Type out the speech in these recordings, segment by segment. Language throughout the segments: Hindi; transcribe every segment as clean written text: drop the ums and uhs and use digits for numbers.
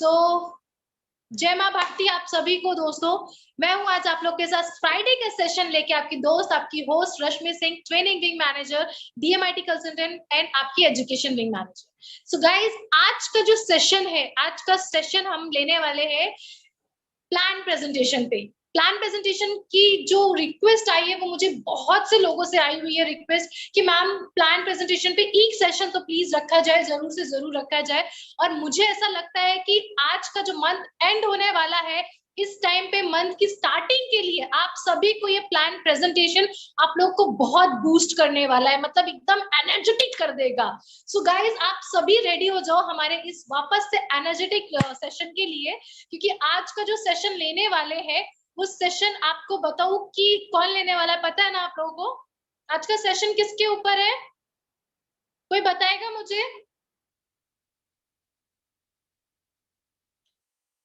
सो जय माँ भक्ति आप सभी को दोस्तों। मैं हूँ आज आप लोग के साथ फ्राइडे का सेशन लेके, आपकी दोस्त, आपकी host Rashmi Singh, training wing manager, DMIT consultant and आपकी education wing manager. So guys, आज का जो सेशन है, आज का सेशन हम लेने वाले हैं प्लान प्रेजेंटेशन पे। प्लान प्रेजेंटेशन की जो रिक्वेस्ट आई है वो मुझे बहुत से लोगों से आई हुई है रिक्वेस्ट कि मैम प्लान प्रेजेंटेशन पे एक सेशन तो प्लीज रखा जाए, जरूर से जरूर रखा जाए। और मुझे ऐसा लगता है कि आज का जो मंथ एंड होने वाला है, इस टाइम पे मंथ की स्टार्टिंग के लिए आप सभी को ये प्लान प्रेजेंटेशन आप लोग को बहुत बूस्ट करने वाला है, मतलब एकदम एनर्जेटिक कर देगा। सो गाइज, आप सभी रेडी हो जाओ हमारे इस वापस से एनर्जेटिक सेशन के लिए, क्योंकि आज का जो सेशन लेने वाले हैं वो सेशन आपको बताऊं कि कौन लेने वाला है, पता है ना आप लोगों को? आज का सेशन किसके ऊपर है, कोई बताएगा मुझे?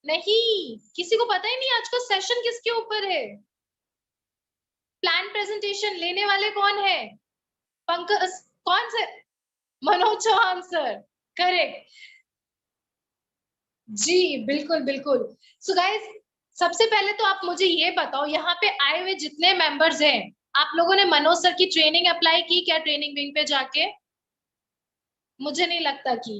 नहीं, किसी को पता ही नहीं आज का सेशन किसके ऊपर है। प्लान प्रेजेंटेशन लेने वाले कौन है? पंकज, कौन से? Manoj Chauhan sir, correct. जी बिल्कुल बिल्कुल। सो गाइस, सबसे पहले तो आप मुझे ये बताओ, यहाँ पे आए हुए जितने मेंबर्स हैं, आप लोगों ने मनोज सर की ट्रेनिंग अप्लाई की क्या ट्रेनिंग विंग पे जाके? मुझे नहीं लगता कि,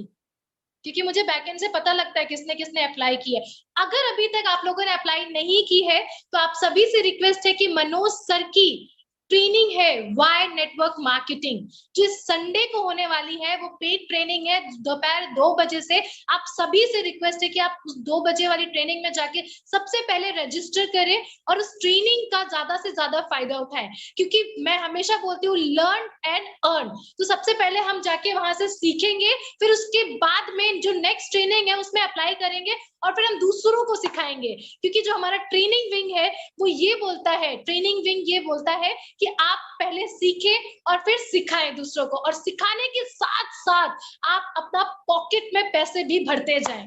क्योंकि मुझे बैकएंड से पता लगता है किसने किसने अप्लाई की है। अगर अभी तक आप लोगों ने अप्लाई नहीं की है तो आप सभी से रिक्वेस्ट है कि मनोज सर की ट्रेनिंग है वाई नेटवर्क मार्केटिंग, जो इस संडे को होने वाली है, वो पेड ट्रेनिंग है दोपहर 2 बजे से। आप सभी से रिक्वेस्ट है कि आप उस 2 बजे वाली ट्रेनिंग में जाके सबसे पहले रजिस्टर करें और उस ट्रेनिंग का ज्यादा से ज्यादा फायदा उठाएं, क्योंकि मैं हमेशा बोलती हूँ लर्न एंड अर्न। तो सबसे पहले हम जाके वहां से सीखेंगे, फिर उसके बाद में जो नेक्स्ट ट्रेनिंग है उसमें अप्लाई करेंगे और फिर हम दूसरों को सिखाएंगे। क्योंकि जो हमारा ट्रेनिंग विंग है वो ये बोलता है, ट्रेनिंग विंग ये बोलता है कि आप पहले सीखें और फिर सिखाएं दूसरों को, और सिखाने के साथ साथ आप अपना पॉकेट में पैसे भी भरते जाएं।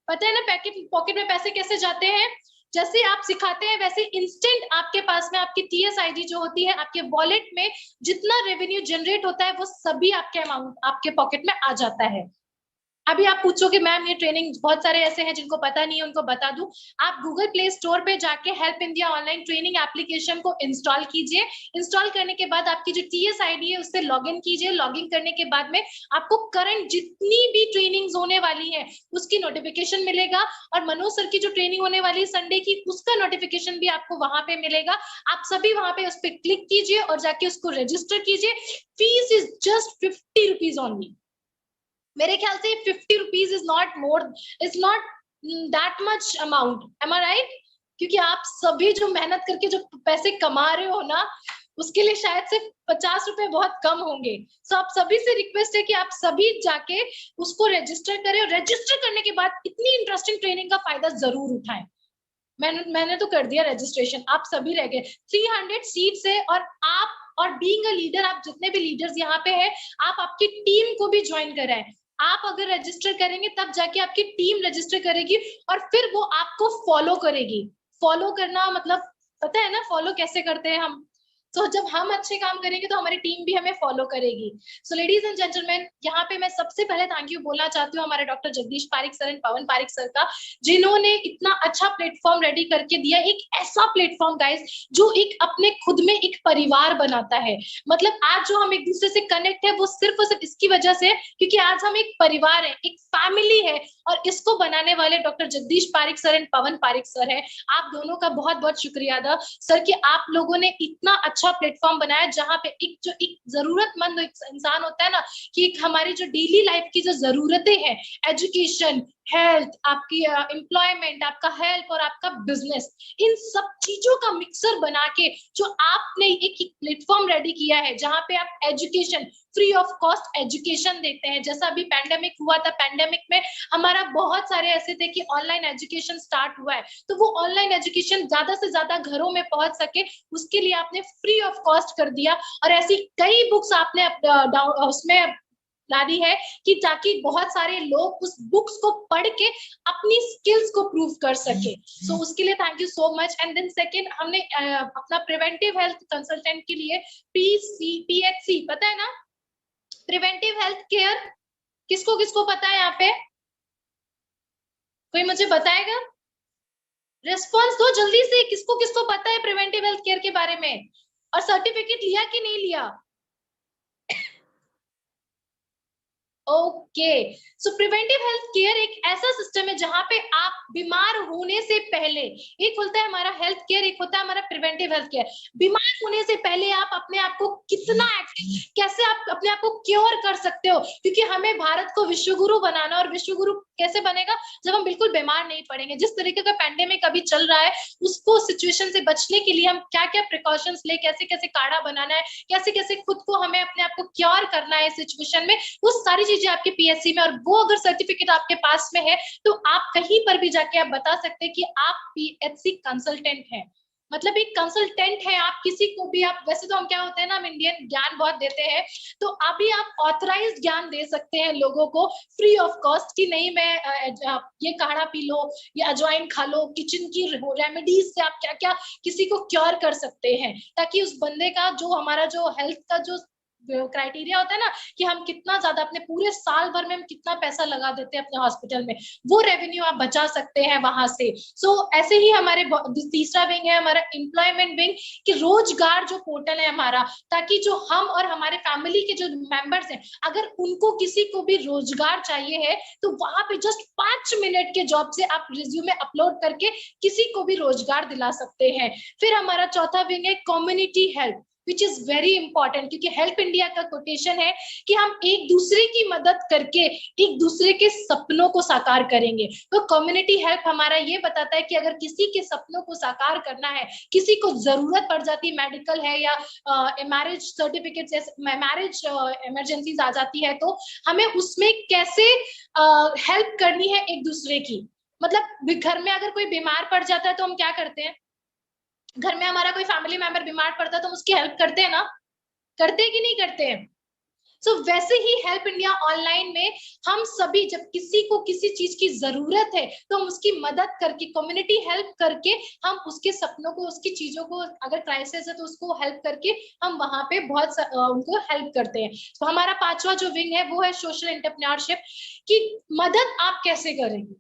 पता है ना पॉकेट में पैसे कैसे जाते हैं? जैसे आप सिखाते हैं वैसे इंस्टेंट आपके पास में आपकी टीएसआईडी जो होती है, आपके वॉलेट में जितना रेवेन्यू जनरेट होता है वो सभी आपके अमाउंट आपके पॉकेट में आ जाता है। अभी आप पूछोगे मैम ये ट्रेनिंग, बहुत सारे ऐसे हैं जिनको पता नहीं है, उनको बता दूं। आप गूगल प्ले स्टोर पे जाके help India online training application को इंस्टॉल कीजिए। इंस्टॉल करने के बाद आपकी जो टीएसआईडी है उससे लॉगिन कीजिए। लॉगिन करने के बाद में आपको करंट जितनी भी ट्रेनिंग्स होने वाली है उसकी नोटिफिकेशन मिलेगा, और मनोज सर की जो ट्रेनिंग होने वाली है संडे की, उसका नोटिफिकेशन भी आपको वहां पे मिलेगा। आप सभी वहां पे उस पर क्लिक कीजिए और जाके उसको रजिस्टर कीजिए। Fees is just 50 rupees only. मेरे ख्याल से 50 rupees is not more, is not that much amount, am I right? क्योंकि आप सभी जो मेहनत करके जो पैसे कमा रहे हो ना, उसके लिए शायद से 50 रुपए बहुत कम होंगे। सो आप सभी से रिक्वेस्ट है कि आप सभी जाके उसको रजिस्टर करें, और रजिस्टर करने के बाद इतनी इंटरेस्टिंग ट्रेनिंग का फायदा जरूर उठाएं। मैंने तो कर दिया रजिस्ट्रेशन, आप सभी रह गए। 300 सीट्स है, और आप और बीइंग अ लीडर, आप जितने भी लीडर्स यहाँ पे हैं, आप आपकी टीम को भी ज्वाइन कराएं। आप अगर रजिस्टर करेंगे तब जाके आपकी टीम रजिस्टर करेगी और फिर वो आपको फॉलो करेगी। फॉलो करना मतलब पता है ना फॉलो कैसे करते हैं हम? तो जब हम अच्छे काम करेंगे तो हमारी टीम भी हमें फॉलो करेगी। सो लेडीज एंड जेंटलमैन, यहाँ पे मैं सबसे पहले थैंक यू बोलना चाहती हूँ हमारे doctor Jagdish Pareek sir and Pawan Pareek sir का, जिन्होंने इतना अच्छा प्लेटफॉर्म रेडी करके दिया। एक ऐसा प्लेटफॉर्म गाइस जो एक अपने खुद में एक परिवार बनाता है। मतलब आज जो हम एक दूसरे से कनेक्ट है वो सिर्फ और सिर्फ इसकी वजह से, क्योंकि आज हम एक परिवार है, एक फैमिली है, और इसको बनाने वाले doctor Jagdish Pareek sir and Pawan Pareek sir है। आप दोनों का बहुत बहुत शुक्रिया अदा सर कि आप लोगों ने इतना अच्छा प्लेटफॉर्म बनाया, जहाँ पे एक जो एक जरूरतमंद इंसान होता है ना, कि एक हमारी जो डेली लाइफ की जो जरूरतें हैं, एजुकेशन, हेल्थ, आपकी एम्प्लॉयमेंट, आपका हेल्थ और आपका बिजनेस, इन सब चीजों का मिक्सर बना के जो आपने एक प्लेटफॉर्म रेडी किया है, जहाँ पे आप education, free of cost education देते हैं। जैसा अभी पैंडेमिक हुआ था, पैंडेमिक में हमारा बहुत सारे ऐसे थे कि ऑनलाइन एजुकेशन स्टार्ट हुआ है, तो वो ऑनलाइन एजुकेशन ज्यादा से ज्यादा घरों में पहुंच सके, उसके लिए आपने फ्री ऑफ कॉस्ट कर दिया। और ऐसी कई बुक्स आपने उसमें ला दी है कि ताकि बहुत सारे लोग उस बुक्स को पढ़ के अपनी स्किल्स को प्रूव कर सके। सो उसके लिए thank you so much. And then second, हमने अपना प्रिवेंटिव हेल्थ कंसल्टेंट के लिए पीएचसी, पता है ना, प्रिवेंटिव हेल्थ केयर, किसको किसको पता है यहाँ पे? कोई मुझे बताएगा? रिस्पॉन्स दो जल्दी से, किसको किसको पता है प्रिवेंटिव हेल्थ केयर के बारे में, और सर्टिफिकेट लिया कि नहीं लिया? ओके, सो प्रिवेंटिव हेल्थ केयर एक ऐसा सिस्टम है जहां पे आप बीमार होने से पहले, एक होता है हमारा हेल्थ केयर, एक होता है हमारा प्रिवेंटिव हेल्थ केयर। बीमार होने से पहले आप अपने आप को कितना कैसे आप अपने आप को क्योर कर सकते हो, क्योंकि हमें भारत को विश्व गुरु बनाना, और विश्व गुरु कैसे बनेगा जब हम बिल्कुल बीमार नहीं पड़ेंगे। जिस तरीके का पैंडेमिक अभी चल रहा है, उसको सिचुएशन से बचने के लिए हम क्या क्या प्रिकॉशंस ले, कैसे कैसे काढ़ा बनाना है, कैसे कैसे खुद को हमें अपने आप को क्योर करना है सिचुएशन में, वो सारी चीजें आपके पीएचसी में, और वो अगर सर्टिफिकेट आपके पास में है तो आप कहीं पर भी जाके आप बता सकते हैं कि आप पीएचसी कंसल्टेंट हैं। मतलब एक कंसल्टेंट है आप, किसी को भी आप, वैसे तो हम क्या होते हैं ना, हम इंडियन ज्ञान बहुत देते हैं, तो अभी आप ऑथराइज्ड ज्ञान दे सकते हैं लोगों को फ्री ऑफ कॉस्ट, कि नहीं मैं ये काढ़ा पी लो, ये अजवाइन खा लो, किचन की रेमेडीज से आप क्या क्या किसी को क्योर कर सकते हैं, ताकि उस बंदे का जो हमारा जो हेल्थ का जो क्राइटेरिया होता है ना, कि हम कितना ज्यादा अपने पूरे साल भर में हम कितना पैसा लगा देते हैं अपने हॉस्पिटल में, वो रेवेन्यू आप बचा सकते हैं वहां से। सो ऐसे ही हमारे तीसरा विंग है हमारा एम्प्लॉयमेंट विंग, कि रोजगार जो पोर्टल है हमारा, ताकि जो हम और हमारे फैमिली के जो मेंबर्स हैं, अगर उनको किसी को भी रोजगार चाहिए है तो वहां पे जस्ट 5 मिनट के जॉब से आप रिज्यूमे अपलोड करके किसी को भी रोजगार दिला सकते हैं। फिर हमारा चौथा विंग है community help, which is very important, क्योंकि हेल्प इंडिया का कोटेशन है कि हम एक दूसरे की मदद करके एक दूसरे के सपनों को साकार करेंगे। तो कम्युनिटी हेल्प हमारा ये बताता है कि अगर किसी के सपनों को साकार करना है, किसी को जरूरत पड़ जाती है, मेडिकल है या मैरिज सर्टिफिकेट, मैरिज इमरजेंसीज आ जाती है, तो हमें उसमें कैसे हेल्प करनी है एक दूसरे की। मतलब घर में अगर कोई बीमार पड़ जाता है तो हम क्या करते हैं, घर में हमारा कोई फैमिली मेंबर बीमार पड़ता है तो हम उसकी हेल्प करते हैं ना, करते हैं कि नहीं करते हैं? सो वैसे ही हेल्प इंडिया ऑनलाइन में हम सभी, जब किसी को किसी चीज की जरूरत है तो हम उसकी मदद करके, कम्युनिटी हेल्प करके, हम उसके सपनों को, उसकी चीजों को, अगर क्राइसिस है तो उसको हेल्प करके हम वहां पे बहुत उनको हेल्प करते हैं। तो हमारा पांचवा जो विंग है वो है सोशल एंटरप्रेन्योरशिप, की मदद आप कैसे करेंगे,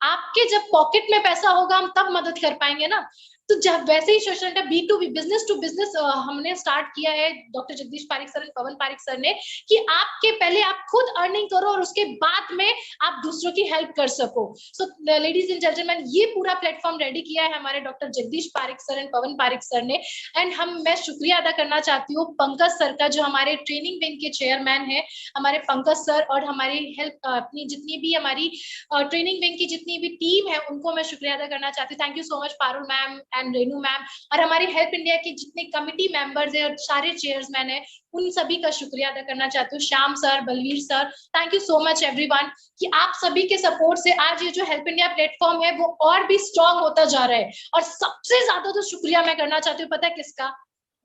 आपके जब पॉकेट में पैसा होगा हम तब मदद कर पाएंगे ना। तो जब वैसे ही social B2B, business to business हमने स्टार्ट किया है doctor Jagdish Pareek sir, Pawan Pareek sir ने, कि आपके पहले आप खुद अर्निंग करो और उसके बाद में आप दूसरों की हेल्प कर सको। सो लेडीज एंड जेंटलमैन, ये पूरा प्लेटफॉर्म रेडी किया है हमारे doctor Jagdish Pareek sir and Pawan Pareek sir ने। एंड मैं शुक्रिया अदा करना चाहती हूँ पंकज सर का, जो हमारे ट्रेनिंग विंग के चेयरमैन है, हमारे पंकज सर, और हमारी हेल्प अपनी जितनी भी हमारी ट्रेनिंग विंग की जितनी भी टीम है उनको मैं शुक्रिया अदा करना चाहती हूँ। Thank you so much Parul ma'am and Renu ma'am, और हमारी हेल्प इंडिया की जितने कमिटी मेंबर्स है और सारे चेयरमैन है, उन सभी का शुक्रिया अदा करना चाहती हूँ। Shyam sir, Balveer sir, thank you so much everyone, कि आप सभी के सपोर्ट से आज ये जो हेल्प इंडिया प्लेटफॉर्म है वो और भी स्ट्रांग होता जा रहा है। और सबसे ज्यादा तो शुक्रिया मैं करना चाहती हूँ, पता है किसका?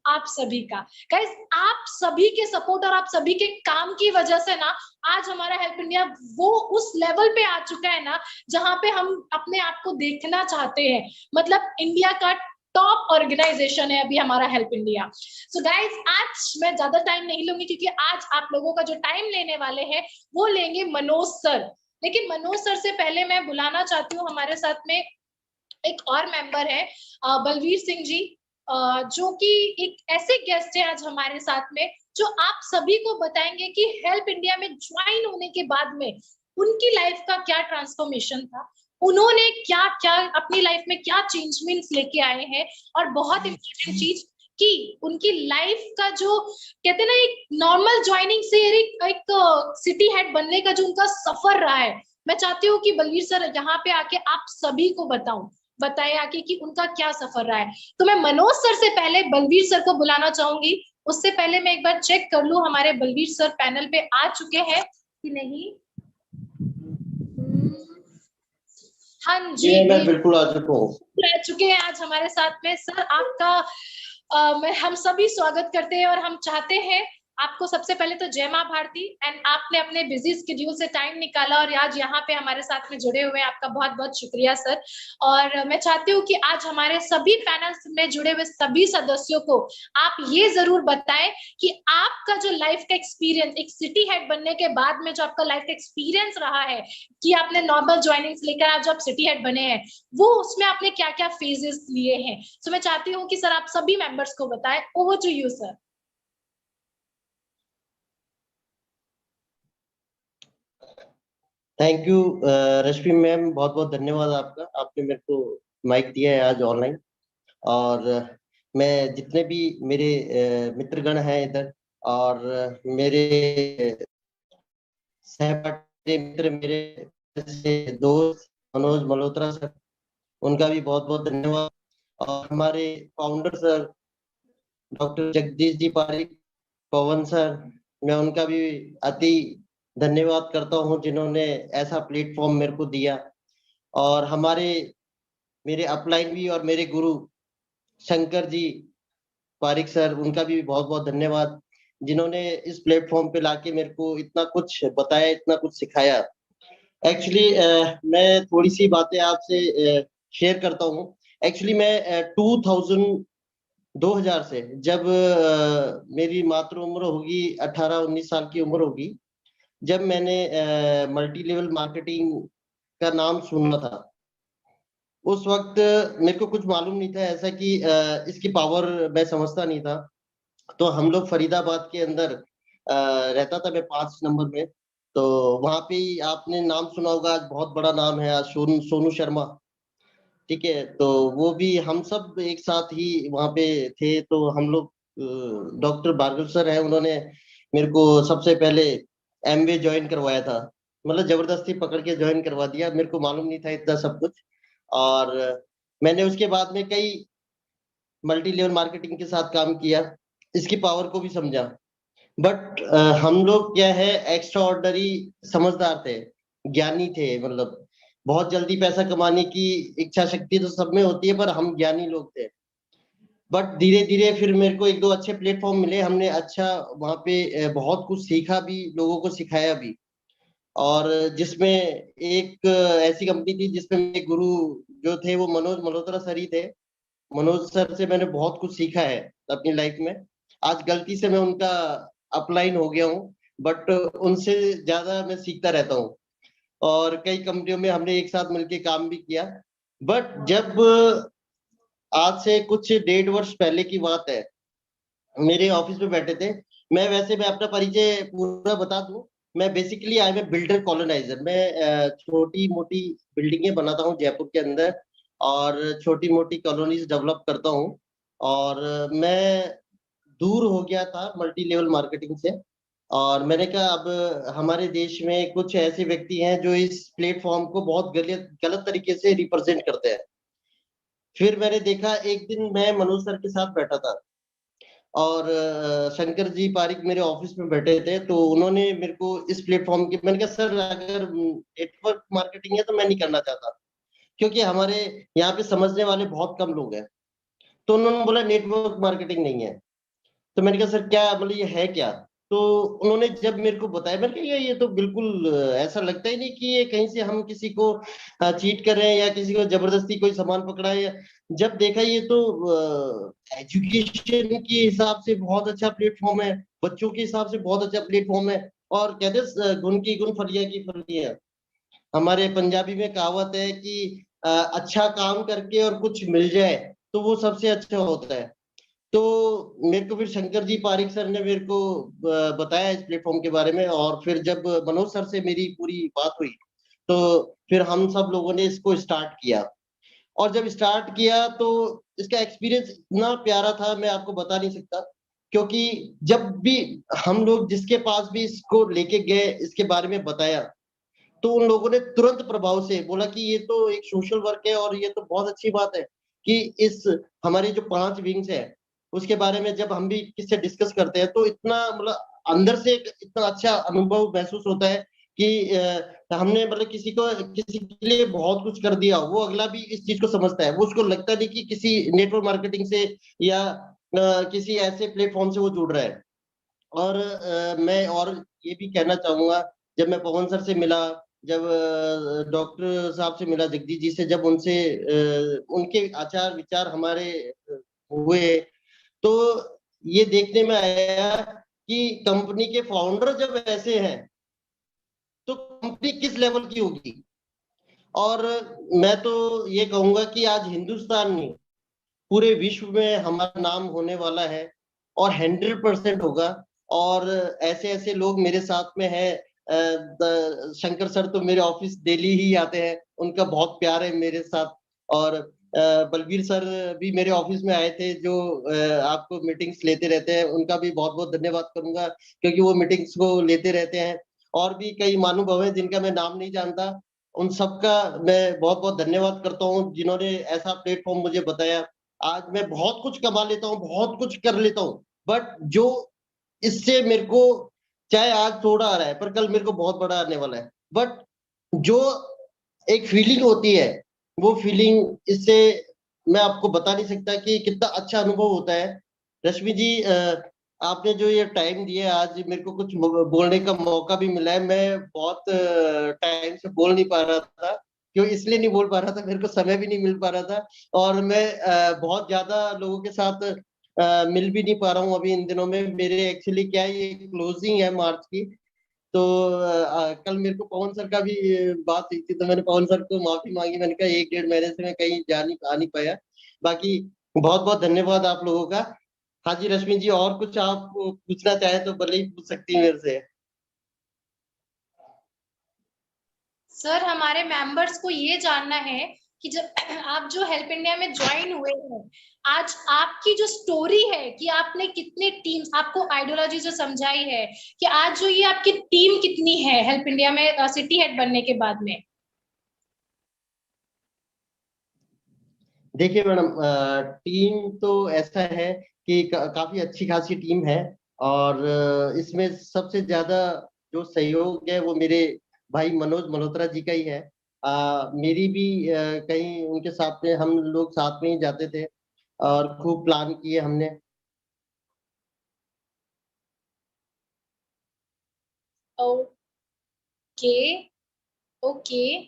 आप सभी का। गाइस, आप सभी के सपोर्ट और आप सभी के काम की वजह से ना आज हमारा हेल्प इंडिया वो उस लेवल पे आ चुका है ना, जहां पे हम अपने आप को देखना चाहते हैं। मतलब इंडिया का टॉप ऑर्गेनाइजेशन है अभी हमारा हेल्प इंडिया। सो गाइस, आज मैं ज्यादा टाइम नहीं लूंगी, क्योंकि आज आप लोगों का जो टाइम लेने वाले हैं वो लेंगे मनोज सर। लेकिन मनोज सर से पहले मैं बुलाना चाहती हूँ, हमारे साथ में एक और मेंबर है बलवीर सिंह जी, जो कि एक ऐसे गेस्ट है आज हमारे साथ में, जो आप सभी को बताएंगे कि हेल्प इंडिया में ज्वाइन होने के बाद में उनकी लाइफ का क्या ट्रांसफॉर्मेशन था, उन्होंने क्या क्या अपनी लाइफ में क्या चेंजमेंट्स लेके आए हैं। और बहुत इंपॉर्टेंट चीज कि उनकी लाइफ का जो कहते हैं ना, एक नॉर्मल ज्वाइनिंग से एक सिटी हेड बनने का जो उनका सफर रहा है, मैं चाहती हूँ कि बलवीर सर यहाँ पे आके आप सभी को बताए आके कि उनका क्या सफर रहा है। तो मैं मनोज सर से पहले बलवीर सर को बुलाना चाहूंगी। उससे पहले मैं एक बार चेक कर लूं हमारे बलवीर सर पैनल पे आ चुके हैं कि नहीं। हाँ जी, मैं बिल्कुल आ चुका हूँ। रह चुके हैं आज हमारे साथ में। सर आपका हम सभी स्वागत करते हैं और हम चाहते हैं आपको सबसे पहले तो जय माँ भारती, एंड आपने अपने बिजी स्केड्यूल से टाइम निकाला और आज यहाँ पे हमारे साथ में जुड़े हुए हैं, आपका बहुत बहुत शुक्रिया सर। और मैं चाहती हूँ कि आज हमारे सभी पैनल्स में जुड़े हुए सभी सदस्यों को आप ये जरूर बताएं कि आपका जो लाइफ का एक्सपीरियंस, एक सिटी हेड बनने के बाद में जो आपका लाइफ का एक्सपीरियंस रहा है, कि आपने नॉर्मल ज्वाइनिंग्स लेकर आज आप सिटी हेड बने हैं, वो उसमें आपने क्या क्या फेजेस लिए हैं। तो मैं चाहती हूँ कि सर आप सभी मेंबर्स को बताएं। Over to you sir. Thank you Rashmi ma'am, बहुत बहुत धन्यवाद आपका, आपने मेरे को माइक दिया है आज ऑनलाइन। और मैं जितने भी मेरे मित्रगण हैं इधर, और मेरे सहपाठी मित्र, मेरे दोस्त मनोज मल्होत्रा सर, उनका भी बहुत बहुत धन्यवाद। और हमारे founder sir doctor Jagdish ji Pareek, पवन सर, मैं उनका भी अति धन्यवाद करता हूं जिन्होंने ऐसा प्लेटफॉर्म मेरे को दिया। और हमारे मेरे अपलाइन भी और मेरे गुरु शंकर जी पारिक सर, उनका भी बहुत बहुत धन्यवाद जिन्होंने इस प्लेटफॉर्म पे लाके मेरे को इतना कुछ बताया, इतना कुछ सिखाया। एक्चुअली मैं थोड़ी सी बातें आपसे शेयर करता हूँ। एक्चुअली मैं 2000 से, जब मेरी मात्र उम्र होगी 18-19 साल की उम्र होगी, जब मैंने मल्टी लेवल मार्केटिंग का नाम सुना था, उस वक्त मेरे को कुछ मालूम नहीं था ऐसा कि इसकी पावर मैं समझता नहीं था। तो हम लोग फरीदाबाद के अंदर रहता था मैं 5 नंबर में। तो वहां पे ही आपने नाम सुना होगा, आज बहुत बड़ा नाम है आज, सोनू शर्मा। ठीक है, तो वो भी हम सब एक साथ ही वहां पे थे। तो हम लोग डॉक्टर भार्गव सर है, उन्होंने मेरे को सबसे पहले एमबीए ज्वाइन करवाया था, मतलब जबरदस्ती पकड़ के ज्वाइन करवा दिया, मेरे को मालूम नहीं था इतना सब कुछ। और मैंने उसके बाद में कई मल्टी लेवल मार्केटिंग के साथ काम किया, इसकी पावर को भी समझा। बट हम लोग क्या है, एक्स्ट्रा ऑर्डनरी समझदार थे, ज्ञानी थे, मतलब बहुत जल्दी पैसा कमाने की इच्छा शक्ति तो सब में होती है, पर हम ज्ञानी लोग थे। बट धीरे धीरे फिर मेरे को एक दो अच्छे प्लेटफॉर्म मिले, हमने अच्छा वहां पे बहुत कुछ सीखा भी, लोगों को सिखाया भी। और जिसमें एक ऐसी कंपनी थी जिसमें मेरे गुरु जो थे वो मनोज मल्होत्रा सर ही थे। मनोज सर से मैंने बहुत कुछ सीखा है अपनी लाइफ में। आज गलती से मैं उनका अपलाइन हो गया हूँ, बट उनसे ज्यादा मैं सीखता रहता हूँ। और कई कंपनियों में हमने एक साथ मिलके काम भी किया। बट जब आज से कुछ 1.5 वर्ष पहले की बात है, मेरे ऑफिस में बैठे थे। मैं अपना परिचय पूरा बता दूं, मैं basically I am builder coloniser. मैं छोटी मोटी बिल्डिंगें बनाता हूँ जयपुर के अंदर, और छोटी मोटी कॉलोनीज डेवलप करता हूँ। और मैं दूर हो गया था मल्टी लेवल मार्केटिंग से, और मैंने कहा अब हमारे देश में कुछ ऐसे व्यक्ति हैं जो इस प्लेटफॉर्म को बहुत गलत गलत तरीके से रिप्रेजेंट करते हैं। फिर मैंने देखा, एक दिन मैं मनोज सर के साथ बैठा था, और शंकर जी पारिक मेरे ऑफिस में बैठे थे। तो उन्होंने मेरे को इस प्लेटफॉर्म की, मैंने कहा सर अगर नेटवर्क मार्केटिंग है तो मैं नहीं करना चाहता, क्योंकि हमारे यहाँ पे समझने वाले बहुत कम लोग हैं। तो उन्होंने बोला नेटवर्क मार्केटिंग नहीं है। तो मैंने कहा सर क्या, मतलब ये है क्या? तो उन्होंने जब मेरे को बताया, मैंने कहा ये तो बिल्कुल ऐसा लगता ही नहीं कि ये कहीं से हम किसी को चीट कर रहे हैं या किसी को जबरदस्ती कोई सामान पकड़ा है। जब देखा ये तो एजुकेशन के हिसाब से बहुत अच्छा प्लेटफॉर्म है, बच्चों के हिसाब से बहुत अच्छा प्लेटफॉर्म है। और कहते हैं गुण की गुण फलिया की फलिया, हमारे पंजाबी में कहावत है कि अच्छा काम करके और कुछ मिल जाए तो वो सबसे अच्छा होता है। तो मेरे को फिर शंकर जी पारिक सर ने मेरे को बताया इस प्लेटफॉर्म के बारे में। और फिर जब मनोज सर से मेरी पूरी बात हुई, तो फिर हम सब लोगों ने इसको स्टार्ट किया। और जब स्टार्ट किया तो इसका एक्सपीरियंस इतना प्यारा था, मैं आपको बता नहीं सकता। क्योंकि जब भी हम लोग जिसके पास भी इसको लेके गए, इसके बारे में बताया, तो उन लोगों ने तुरंत प्रभाव से बोला कि ये तो एक सोशल वर्क है और ये तो बहुत अच्छी बात है। कि इस हमारी जो 5 विंग्स है उसके बारे में जब हम भी किससे डिस्कस करते हैं, तो इतना मतलब अंदर से एक इतना अच्छा अनुभव महसूस होता है कि हमने मतलब किसी के लिए बहुत कुछ कर दिया, वो अगला भी इस चीज को समझता है। वो उसको लगता नहीं कि किसी नेटवर्क मार्केटिंग से या किसी ऐसे प्लेटफॉर्म से वो जुड़ रहा है। और मैं और ये भी कहना चाहूंगा, जब मैं पवन सर से मिला, जब डॉक्टर साहब से मिला, जगदीश जी से, जब उनसे उनके आचार विचार हमारे हुए, तो ये देखने में आया कि कंपनी के फाउंडर जब ऐसे हैं तो कंपनी किस लेवल की होगी। और मैं तो ये कहूंगा कि आज हिंदुस्तान में, पूरे विश्व में हमारा नाम होने वाला है, और 100% होगा। और ऐसे ऐसे लोग मेरे साथ में है। शंकर सर तो मेरे ऑफिस डेली ही आते हैं, उनका बहुत प्यार है मेरे साथ। और बलबीर सर भी मेरे ऑफिस में आए थे, जो आपको मीटिंग्स लेते रहते हैं, उनका भी बहुत बहुत धन्यवाद करूंगा, क्योंकि वो मीटिंग्स को लेते रहते हैं। और भी कई महानुभाव हैं जिनका मैं नाम नहीं जानता, उन सबका मैं बहुत बहुत धन्यवाद करता हूँ, जिन्होंने ऐसा प्लेटफॉर्म मुझे बताया। आज मैं बहुत कुछ कमा लेता हूँ, बहुत कुछ कर लेता हूँ, बट जो इससे मेरे को, चाहे आज थोड़ा आ रहा है पर कल मेरे को बहुत बड़ा आने वाला है, बट जो एक फीलिंग होती है, वो फीलिंग इससे मैं आपको बता नहीं सकता कि कितना अच्छा अनुभव होता है। रश्मि जी, आपने जो ये टाइम दिया, आज मेरे को कुछ बोलने का मौका भी मिला है। मैं बहुत टाइम से बोल नहीं पा रहा था, क्यों इसलिए नहीं बोल पा रहा था, मेरे को समय भी नहीं मिल पा रहा था। और मैं बहुत ज्यादा लोगों के साथ मिल भी नहीं पा रहा हूँ अभी इन दिनों में। मेरे एक्चुअली क्या है, ये क्लोजिंग है मार्च की, तो कल मेरे को पवन सर का भी बात हुई थी, तो मैंने पवन सर को माफी मांगी। मैंने कहा 1-1.5 महीने से मैं कहीं आ नहीं पाया। बाकी बहुत बहुत धन्यवाद आप लोगों का। हाँ जी रश्मि जी, और कुछ आप पूछना चाहे तो भले ही पूछ सकती हैं मेरे से। सर हमारे मेंबर्स को ये जानना है कि जब आप जो हेल्प इंडिया में ज्वाइन हुए हैं, आज आपकी जो स्टोरी है कि आपने कितने टीम्स, आपको आइडियोलॉजी जो समझाई है, कि आज जो ये आपकी टीम कितनी है हेल्प इंडिया में सिटी हेड बनने के बाद में। देखिए मैडम, टीम तो ऐसा है कि काफी अच्छी खासी टीम है। और इसमें सबसे ज्यादा जो सहयोग है वो मेरे भाई मनोज मल्होत्रा जी का ही है। मेरी भी कहीं उनके साथ में, हम लोग साथ में ही जाते थे और खूब प्लान किए हमने। Okay, okay.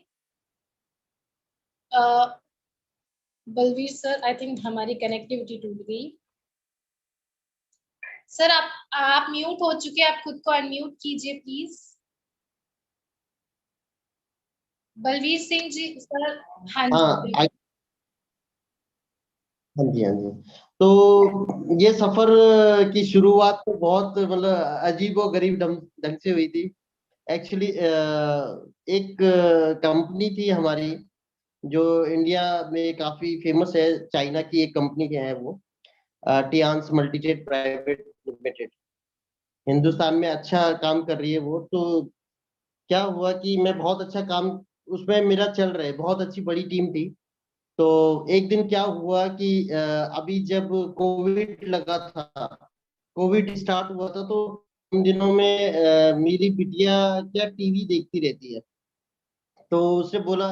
Balveer sir, I think हमारी कनेक्टिविटी टूट गई। सर आप म्यूट हो चुके हैं, आप खुद को अनम्यूट कीजिए प्लीज। बलवीर सिंह जी सर। हाँ जी। हाँ, हाँ जी, हाँ जी। तो ये सफर की शुरुआत तो बहुत मतलब अजीब और गरीब ढंग ढंग से हुई थी। एक्चुअली एक कंपनी थी हमारी, जो इंडिया में काफी फेमस है, चाइना की एक कंपनी के हैं वो, टियान्स मल्टीजेट प्राइवेट लिमिटेड। हिंदुस्तान में अच्छा काम कर रही है वो। तो क्या हुआ कि मैं बहुत अच्छा काम उसमें मेरा चल रहा है, बहुत अच्छी बड़ी टीम थी। तो एक दिन क्या हुआ कि अभी जब कोविड लगा था, कोविड स्टार्ट हुआ था, तो उन दिनों में मेरी बिटिया क्या टीवी देखती रहती है, तो उसने बोला,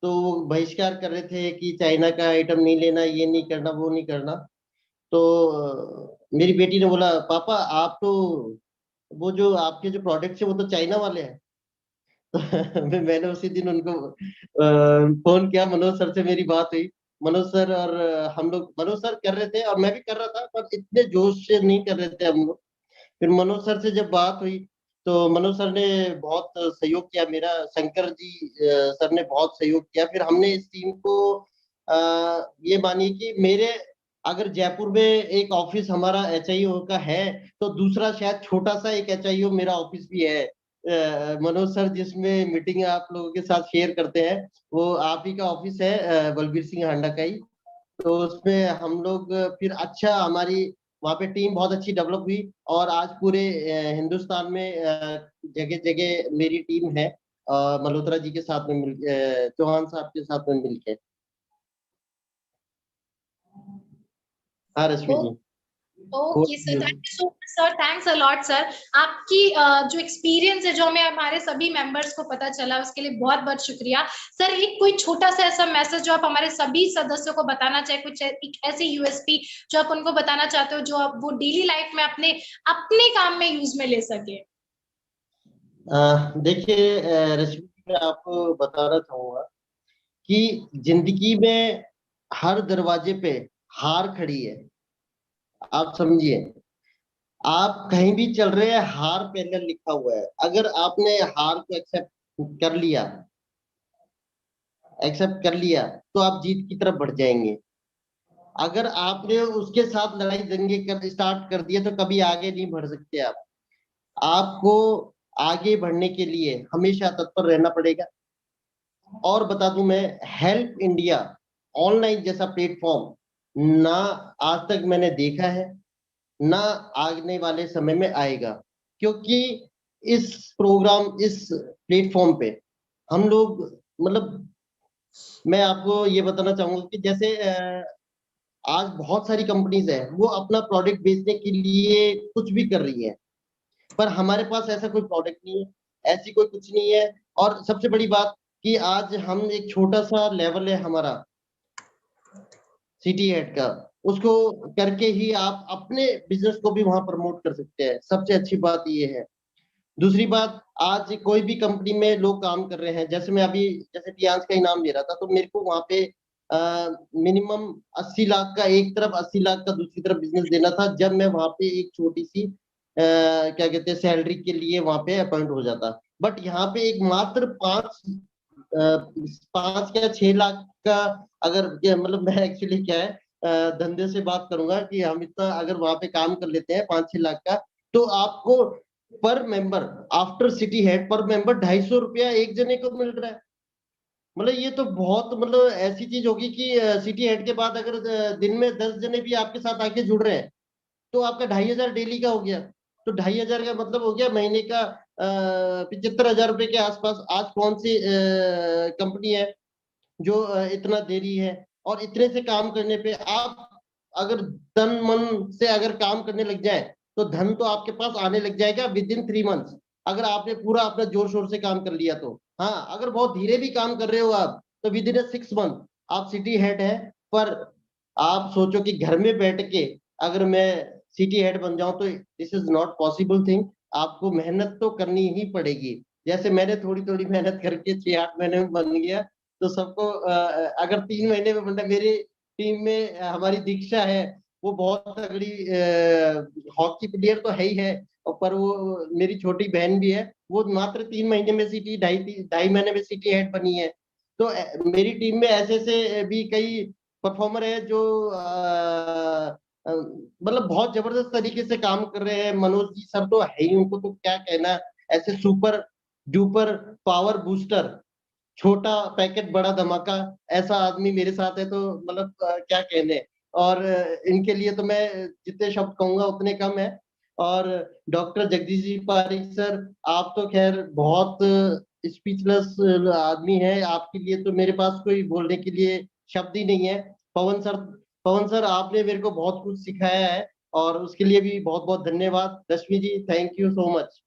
तो वो बहिष्कार कर रहे थे कि चाइना का आइटम नहीं लेना, ये नहीं करना, वो नहीं करना। तो मेरी बेटी ने बोला, पापा आप तो, वो जो आपके जो प्रोडक्ट्स है वो तो चाइना वाले हैं। मैंने उसी दिन उनको फोन किया, मनोज सर से मेरी बात हुई। मनोज सर और हम लोग, मनोज सर कर रहे थे और मैं भी कर रहा था, पर इतने जोश से नहीं कर रहे थे हम लोग। फिर मनोज सर से जब बात हुई, तो मनोज सर ने बहुत सहयोग किया मेरा, शंकर जी सर ने बहुत सहयोग किया। फिर हमने इस टीम को ये मानिए कि मेरे, अगर जयपुर में एक ऑफिस हमारा एचआईओ का है, तो दूसरा शायद छोटा सा एक एचआईओ मेरा ऑफिस भी है। मनोज सर जिसमें मीटिंग आप लोगों के साथ शेयर करते हैं, वो आप ही का ऑफिस है, बलबीर सिंह हांडा का ही। तो उसमें हम लोग फिर अच्छा, हमारी वहाँ पे टीम बहुत अच्छी डेवलप हुई। और आज पूरे हिंदुस्तान में जगह जगह मेरी टीम है, मल्होत्रा जी के साथ में चौहान साहब के साथ में मिलके। हाँ रश्मि ओ, जी। Okay sir, thank you so much sir, thanks a lot sir. आपकी जो एक्सपीरियंस है जो हमें हमारे सभी मेंबर्स को पता चला उसके लिए बहुत बहुत शुक्रिया सर। एक कोई छोटा सा ऐसा मैसेज जो आप हमारे सभी सदस्यों को बताना चाहे, कुछ एक ऐसी यूएसपी जो आप उनको बताना चाहते हो जो आप वो डेली लाइफ में अपने अपने काम में यूज में ले सके। देखिए रश्मि, मैं आपको बताना चाहूंगा कि जिंदगी में हर दरवाजे पे हार खड़ी है। आप समझिए, आप कहीं भी चल रहे हैं, हार पहले लिखा हुआ है। अगर आपने हार को एक्सेप्ट कर लिया तो आप जीत की तरफ बढ़ जाएंगे। अगर आपने उसके साथ लड़ाई दंगे कर स्टार्ट कर दिए तो कभी आगे नहीं बढ़ सकते आप। आपको आगे बढ़ने के लिए हमेशा तत्पर रहना पड़ेगा। और बता दूं मैं, हेल्प इंडिया ऑनलाइन जैसा प्लेटफॉर्म ना आज तक मैंने देखा है, ना आने वाले समय में आएगा। क्योंकि इस इस प्लेटफॉर्म पे हम लोग, मतलब मैं आपको ये बताना चाहूंगा कि जैसे आज बहुत सारी कंपनीज है, वो अपना प्रोडक्ट बेचने के लिए कुछ भी कर रही है, पर हमारे पास ऐसा कोई प्रोडक्ट नहीं है, ऐसी कोई कुछ नहीं है। और सबसे बड़ी बात कि आज हम एक छोटा सा लेवल है हमारा सिटी हेड का, उसको करके ही आप अपने बिजनेस को भी वहां प्रमोट कर सकते हैं। सबसे अच्छी बात ये है। दूसरी बात, आज कोई भी कंपनी में लोग काम कर रहे हैं, जैसे मैं अभी जैसे टियांस का ही नाम ले रहा था, तो मेरे को वहां पे मिनिमम 80 लाख का एक तरफ, 80 लाख का दूसरी तरफ बिजनेस देना था, जब मैं वहां पे एक छोटी सी क्या कहते हैं सैलरी के लिए वहां पे अपॉइंट हो जाता। बट यहाँ पे एक मात्र 5 या 6 लाख का, अगर मतलब मैं एक्चुअली क्या है धंधे से बात करूंगा कि हम इतना अगर वहां पे काम कर लेते हैं 5-6 लाख का, तो आपको पर मेंबर आफ्टर सिटी हेड पर मेंबर 250 रुपया एक जने को मिल रहा है। मतलब ये तो बहुत, मतलब ऐसी चीज होगी कि सिटी हेड के बाद अगर दिन में 10 जने भी आपके साथ आके जुड़ रहे हैं तो आपका 2,500 डेली का हो गया। तो 2,500 का मतलब हो गया महीने का 75,000 रुपए के आसपास। आज कौन सी कंपनी है जो इतना दे रही है? और इतने से काम करने पे आप अगर तन मन से अगर काम करने लग जाए तो धन तो आपके पास आने लग जाएगा विद इन 3 मंथ्स, अगर आपने पूरा अपना जोर शोर से काम कर लिया तो। हाँ, अगर बहुत धीरे भी काम कर रहे हो आप तो विद इन 6 मंथ आप सिटी हेड है। पर आप सोचो कि घर में बैठ के अगर मैं सिटी हेड बन जाऊं तो this is not possible thing. आपको मेहनत तो करनी ही पड़ेगी। जैसे मैंने थोड़ी थोड़ी मेहनत करके 6-8 महीने में बन गया, तो सबको अगर 3 महीने में बनता। मेरी टीम में हमारी दीक्षा है, वो बहुत तगड़ी हॉकी प्लेयर तो है ही है, और पर वो मेरी छोटी बहन भी है, वो मात्र 3 महीने में सिटी ढाई ढाई महीने में सिटी हेड बनी है। तो मेरी टीम में ऐसे ऐसे भी कई परफॉर्मर है जो मतलब बहुत जबरदस्त तरीके से काम कर रहे हैं। मनोज जी सर तो है ही, उनको तो क्या कहना। ऐसे सुपर डुपर पावर बूस्टर, छोटा पैकेट बड़ा धमाका, ऐसा आदमी मेरे साथ है तो मतलब क्या कहने। और इनके लिए तो मैं जितने शब्द कहूंगा उतने कम है। और डॉक्टर जगदीश जी पारिक सर, आप तो खैर बहुत स्पीचलेस आदमी है, आपके लिए तो मेरे पास कोई बोलने के लिए शब्द ही नहीं है। पवन सर, पवन सर आपने मेरे को बहुत कुछ सिखाया है, और उसके लिए भी बहुत बहुत धन्यवाद। रश्मि जी, थैंक यू सो मच।